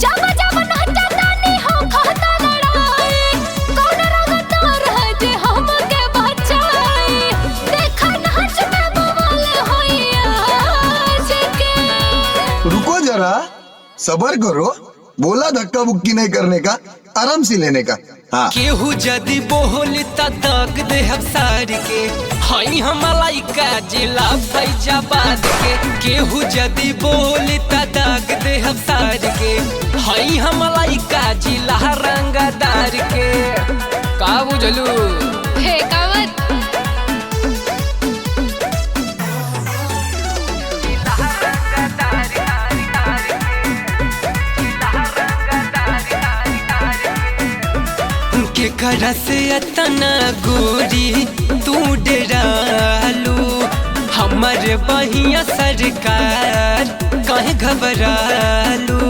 जब जब नाचता नहीं हो खाता लड़ाई कौन रंगता रह जे हमके बचाई देखा नाच में बवाल होइया के। रुको जरा, सबर करो, बोला धक्का बुक्की नहीं करने का, आराम से लेने का। हाँ। केहू जदी बोली त दग दे हम सार के हई हम लइका जिला फैजाबाद के। केहू जदी बोली त दग दे हम सार के हई हम लइका जिला रंगदार के। का बुझलू? हे कावत के करा से अतना गोरी तू डरालू हमर बहिया सरकार कहे घबरालू।